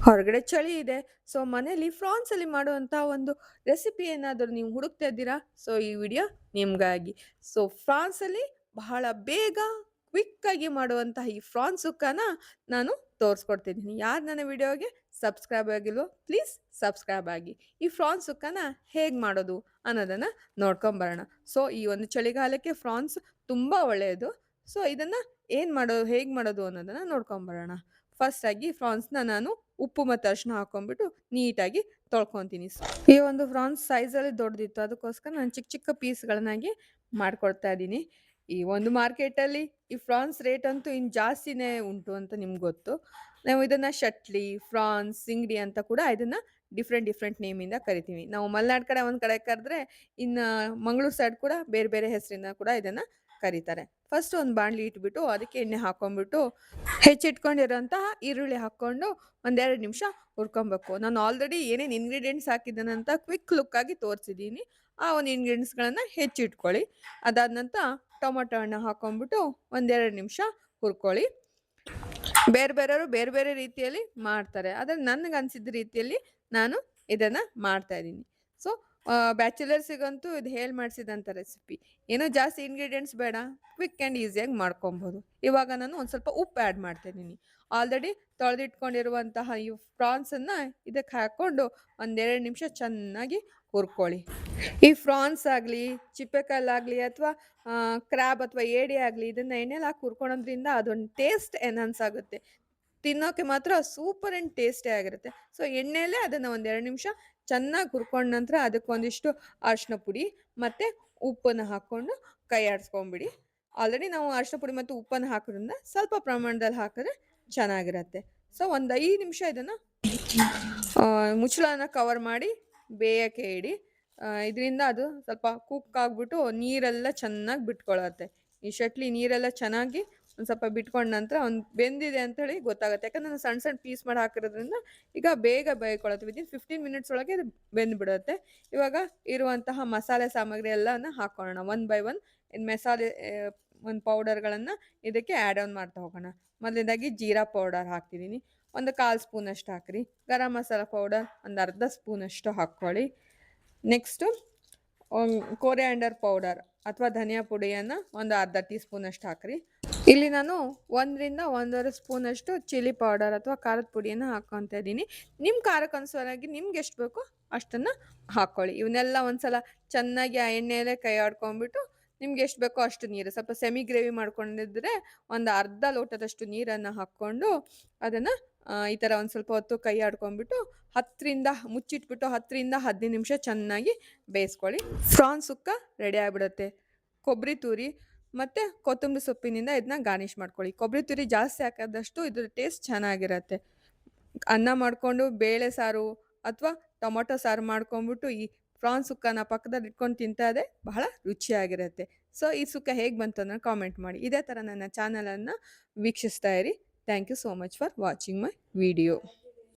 ಹೊರಗಡೆ ಚಳಿ ಇದೆ. ಸೊ ಮನೇಲಿ ಫ್ರಾನ್ಸಲ್ಲಿ ಮಾಡುವಂತಹ ಒಂದು ರೆಸಿಪಿ ಏನಾದರೂ ನೀವು ಹುಡುಕ್ತಾ ಇದ್ದೀರಾ? ಸೊ ಈ ವಿಡಿಯೋ ನಿಮ್ಗಾಗಿ. ಸೊ ಫ್ರಾನ್ಸಲ್ಲಿ ಬಹಳ ಬೇಗ ಕ್ವಿಕ್ಕಾಗಿ ಮಾಡುವಂತಹ ಈ ಫ್ರಾನ್ಸ್ ಸುಕ್ಕನ ನಾನು ತೋರಿಸ್ಕೊಡ್ತಿದ್ದೀನಿ. ಯಾರು ನನ್ನ ವಿಡಿಯೋಗೆ ಸಬ್ಸ್ಕ್ರೈಬ್ ಆಗಿಲ್ವೋ ಪ್ಲೀಸ್ ಸಬ್ಸ್ಕ್ರೈಬ್ ಆಗಿ. ಈ ಫ್ರಾನ್ಸ್ ಸುಕ್ಕನ ಹೇಗೆ ಮಾಡೋದು ಅನ್ನೋದನ್ನು ನೋಡ್ಕೊಂಬರೋಣ. ಸೊ ಈ ಒಂದು ಚಳಿಗಾಲಕ್ಕೆ ಫ್ರಾನ್ಸ್ ತುಂಬ ಒಳ್ಳೆಯದು. ಸೊ ಇದನ್ನು ಹೇಗೆ ಮಾಡೋದು ಅನ್ನೋದನ್ನು ನೋಡ್ಕೊಂಬರೋಣ. ಫಸ್ಟಾಗಿ ಫ್ರಾನ್ಸ್ನ ನಾನು ಉಪ್ಪು ಮತ್ತು ಅರಿಶಿನ ಹಾಕೊಂಡ್ಬಿಟ್ಟು ನೀಟಾಗಿ ತೊಳ್ಕೊತೀನಿ. ಈ ಒಂದು ಫ್ರಾನ್ಸ್ ಸೈಜಲ್ಲಿ ದೊಡ್ಡದಿತ್ತು, ಅದಕ್ಕೋಸ್ಕರ ನಾನು ಚಿಕ್ಕ ಚಿಕ್ಕ ಪೀಸ್ಗಳನ್ನಾಗಿ ಮಾಡ್ಕೊಳ್ತಾ ಇದ್ದೀನಿ. ಈ ಒಂದು ಮಾರ್ಕೆಟಲ್ಲಿ ಈ ಫ್ರಾನ್ಸ್ ರೇಟ್ ಅಂತೂ ಇನ್ನು ಜಾಸ್ತಿನೇ ಉಂಟು ಅಂತ ನಿಮ್ಗೆ ಗೊತ್ತು. ನಾವು ಇದನ್ನು ಶಟ್ಲಿ, ಫ್ರಾನ್ಸ್, ಸಿಂಗಡಿ ಅಂತ ಕೂಡ ಇದನ್ನು ಡಿಫ್ರೆಂಟ್ ನೇಮಿಂದ ಕರಿತೀವಿ. ನಾವು ಮಲೆನಾಡು ಕಡೆ ಒಂದು ಕಡೆ ಕರೆದ್ರೆ, ಇನ್ನು ಮಂಗಳೂರು ಸೈಡ್ ಕೂಡ ಬೇರೆ ಬೇರೆ ಹೆಸರಿಂದ ಕೂಡ ಇದನ್ನು ಕರೀತಾರೆ. ಫಸ್ಟ್ ಒಂದು ಬಾಣಲಿ ಇಟ್ಬಿಟ್ಟು ಅದಕ್ಕೆ ಎಣ್ಣೆ ಹಾಕೊಂಡ್ಬಿಟ್ಟು ಹೆಚ್ಚಿಟ್ಕೊಂಡಿರೋಂತಹ ಈರುಳ್ಳಿ ಹಾಕ್ಕೊಂಡು ಒಂದೆರಡು ನಿಮಿಷ ಹುರ್ಕೊಬೇಕು. ನಾನು ಆಲ್ರೆಡಿ ಏನೇನು ಇಂಗ್ರೀಡಿಯೆಂಟ್ಸ್ ಹಾಕಿದ್ದೇನಂತ ಕ್ವಿಕ್ ಲುಕ್ಕಾಗಿ ತೋರಿಸಿದ್ದೀನಿ. ಆ ಒಂದು ಇಂಗ್ರೀಡಿಯೆಂಟ್ಸ್ಗಳನ್ನು ಹೆಚ್ಚಿಟ್ಕೊಳ್ಳಿ. ಅದಾದ ನಂತರ ಟೊಮೊಟೊ ಹಣ್ಣು ಹಾಕೊಂಡ್ಬಿಟ್ಟು ಒಂದೆರಡು ನಿಮಿಷ ಹುರ್ಕೊಳ್ಳಿ. ಬೇರೆಯವರು ಬೇರೆ ಬೇರೆ ರೀತಿಯಲ್ಲಿ ಮಾಡ್ತಾರೆ, ಆದರೆ ನನಗೆ ಅನಿಸಿದ ರೀತಿಯಲ್ಲಿ ನಾನು ಇದನ್ನು ಮಾಡ್ತಾ ಇದ್ದೀನಿ. ಸೊ ಬ್ಯಾಚುಲರ್ಸಿಗಂತೂ ಇದು ಮಾಡಿಸಿದಂಥ ರೆಸಿಪಿ. ಏನೋ ಜಾಸ್ತಿ ಇಂಗ್ರೀಡಿಯೆಂಟ್ಸ್ ಬೇಡ, ಕ್ವಿಕ್ ಆ್ಯಂಡ್ ಈಸಿಯಾಗಿ ಮಾಡ್ಕೊಬೋದು. ಇವಾಗ ನಾನು ಒಂದು ಸ್ವಲ್ಪ ಉಪ್ಪು ಆ್ಯಡ್ ಮಾಡ್ತಾ ಇದ್ದೀನಿ. ಆಲ್ರೆಡಿ ತೊಳೆದಿಟ್ಕೊಂಡಿರುವಂತಹ ಈ ಪ್ರಾನ್ಸನ್ನು ಇದಕ್ಕೆ ಹಾಕ್ಕೊಂಡು ಒಂದೆರಡು ನಿಮಿಷ ಚೆನ್ನಾಗಿ ಹುರ್ಕೊಳ್ಳಿ. ಈ ಫ್ರಾನ್ಸ್ ಆಗಲಿ, ಚಿಪ್ಪೆಕಲ್ಲಾಗಲಿ ಅಥವಾ ಕ್ರ್ಯಾಬ್ ಅಥವಾ ಏಡಿ ಆಗಲಿ, ಇದನ್ನು ಎಣ್ಣೆಲಿ ಹಾಕಿ ಹುರ್ಕೊಳೋದ್ರಿಂದ ಅದೊಂದು ಟೇಸ್ಟ್ ಎನ್ಹಾನ್ಸ್ ಆಗುತ್ತೆ. ತಿನ್ನೋಕೆ ಮಾತ್ರ ಸೂಪರ್ ಆ್ಯಂಡ್ ಟೇಸ್ಟಿ ಆಗಿರುತ್ತೆ. ಸೊ ಎಣ್ಣೆಯಲ್ಲೇ ಅದನ್ನು ಒಂದೆರಡು ನಿಮಿಷ ಚೆನ್ನಾಗಿ ಹುರ್ಕೊಂಡ ನಂತರ ಅದಕ್ಕೊಂದಿಷ್ಟು ಅರಿಶಿನ ಪುಡಿ ಮತ್ತು ಉಪ್ಪನ್ನು ಹಾಕ್ಕೊಂಡು ಕೈ ಆಡಿಸ್ಕೊಂಬಿಡಿ. ಆಲ್ರೆಡಿ ನಾವು ಅರಿಶಿನ ಪುಡಿ ಮತ್ತು ಉಪ್ಪನ್ನು ಹಾಕೋದ್ರಿಂದ ಸ್ವಲ್ಪ ಪ್ರಮಾಣದಲ್ಲಿ ಹಾಕಿದ್ರೆ ಚೆನ್ನಾಗಿರುತ್ತೆ. ಸೊ ಒಂದು 5 ನಿಮಿಷ ಇದನ್ನು ಮುಚ್ಚಳನ ಕವರ್ ಮಾಡಿ ಬೇಯಕ್ಕೆ ಇಡಿ. ಇದರಿಂದ ಅದು ಸ್ವಲ್ಪ ಕುಕ್ ಆಗಿಬಿಟ್ಟು ನೀರೆಲ್ಲ ಚೆನ್ನಾಗಿ ಬಿಟ್ಕೊಳ್ಳುತ್ತೆ. ಈ ಶಟ್ಲಿ ನೀರೆಲ್ಲ ಚೆನ್ನಾಗಿ ಒಂದು ಸ್ವಲ್ಪ ಬಿಟ್ಕೊಂಡ ನಂತರ ಒಂದು ಬೆಂದಿದೆ ಅಂಥೇಳಿ ಗೊತ್ತಾಗುತ್ತೆ. ಯಾಕಂದರೆ ನಾನು ಸಣ್ಣ ಸಣ್ಣ ಪೀಸ್ ಮಾಡಿ ಹಾಕಿರೋದ್ರಿಂದ ಈಗ ಬೇಗ ಬೇಯ್ಕೊಳ್ಳುತ್ತೆ. ವಿದಿನ್ 15 ಮಿನಿಟ್ಸ್ ಒಳಗೆ ಅದು ಬೆಂದುಬಿಡುತ್ತೆ. ಇವಾಗ ಇರುವಂತಹ ಮಸಾಲೆ ಸಾಮಗ್ರಿ ಎಲ್ಲನ ಹಾಕ್ಕೊಳ್ಳೋಣ ಒನ್ ಬೈ ಒನ್. ಇನ್ನು ಮಸಾಲೆ ಒಂದು ಪೌಡರ್ಗಳನ್ನು ಇದಕ್ಕೆ ಆ್ಯಡ್ ಆನ್ ಮಾಡ್ತಾ ಹೋಗೋಣ. ಮೊದಲನೇದಾಗಿ ಜೀರಾ ಪೌಡರ್ ಹಾಕ್ತಿದ್ದೀನಿ, ಒಂದು 1/4 ಸ್ಪೂನಷ್ಟು ಹಾಕ್ರಿ. ಗರಂ ಮಸಾಲ ಪೌಡರ್ ಒಂದು ಅರ್ಧ ಸ್ಪೂನಷ್ಟು ಹಾಕ್ಕೊಳ್ಳಿ. ನೆಕ್ಸ್ಟು ಕೊರಿಯಾಂಡರ್ ಪೌಡರ್ ಅಥವಾ ಧನಿಯಾ ಪುಡಿಯನ್ನು ಒಂದು ಅರ್ಧ ಟೀ ಸ್ಪೂನಷ್ಟು ಹಾಕ್ರಿ. ಇಲ್ಲಿ ನಾನು 1 ರಿಂದ 1.5 ಸ್ಪೂನಷ್ಟು ಚಿಲ್ಲಿ ಪೌಡರ್ ಅಥವಾ ಖಾರದ ಪುಡಿಯನ್ನು ಹಾಕ್ಕೊತಾ ಇದ್ದೀನಿ. ನಿಮ್ಮ ಖಾರಕ್ಕೆ ಅನುಸಾರವಾಗಿ ನಿಮ್ಗೆ ಎಷ್ಟು ಬೇಕೋ ಅಷ್ಟನ್ನು ಹಾಕ್ಕೊಳ್ಳಿ. ಇವನ್ನೆಲ್ಲ ಒಂದ್ಸಲ ಚೆನ್ನಾಗಿ ಆ ಎಣ್ಣೆಯಲ್ಲೇ ಕೈ ಆಡ್ಕೊಂಡ್ಬಿಟ್ಟು ನಿಮ್ಗೆ ಎಷ್ಟು ಬೇಕೋ ಅಷ್ಟು ನೀರು, ಸ್ವಲ್ಪ ಸೆಮಿ ಗ್ರೇವಿ ಮಾಡ್ಕೊಂಡಿದ್ರೆ ಒಂದು ಅರ್ಧ ಲೋಟದಷ್ಟು ನೀರನ್ನು ಹಾಕ್ಕೊಂಡು ಅದನ್ನು ಈ ಥರ ಒಂದು ಸ್ವಲ್ಪ ಹೊತ್ತು ಕೈ ಆಡ್ಕೊಂಡ್ಬಿಟ್ಟು ಮುಚ್ಚಿಟ್ಬಿಟ್ಟು 10 ರಿಂದ 15 ನಿಮಿಷ ಚೆನ್ನಾಗಿ ಬೇಯಿಸ್ಕೊಳ್ಳಿ. ಫ್ರಾನ್ಸ್ ಸುಕ್ಕ ರೆಡಿ ಆಗಿಬಿಡುತ್ತೆ. ಕೊಬ್ಬರಿ ತುರಿ ಮತ್ತು ಕೊತ್ತಂಬರಿ ಸೊಪ್ಪಿನಿಂದ ಇದನ್ನ ಗಾರ್ನಿಷ್ ಮಾಡ್ಕೊಳ್ಳಿ. ಕೊಬ್ಬರಿ ತುರಿ ಜಾಸ್ತಿ ಹಾಕೋದಷ್ಟು ಇದ್ರ ಟೇಸ್ಟ್ ಚೆನ್ನಾಗಿರುತ್ತೆ. ಅನ್ನ ಮಾಡಿಕೊಂಡು ಬೇಳೆ ಸಾರು ಅಥವಾ ಟೊಮೊಟೊ ಸಾರು ಮಾಡ್ಕೊಂಬಿಟ್ಟು ಈ ಪ್ರಾನ್ಸ್ ಸುಕ್ಕನ ಪಕ್ಕದಲ್ಲಿ ಇಟ್ಕೊಂಡು ತಿಂತಾ ಇದೆ, ಬಹಳ ರುಚಿಯಾಗಿರುತ್ತೆ. ಸೊ ಈ ಸುಕ್ಕ ಹೇಗೆ ಬಂತು ಅನ್ನೋ ಕಾಮೆಂಟ್ ಮಾಡಿ. ಇದೇ ಥರ ನನ್ನ ಚಾನಲನ್ನು ವೀಕ್ಷಿಸ್ತಾ ಇರಿ. Thank you so much for watching my video.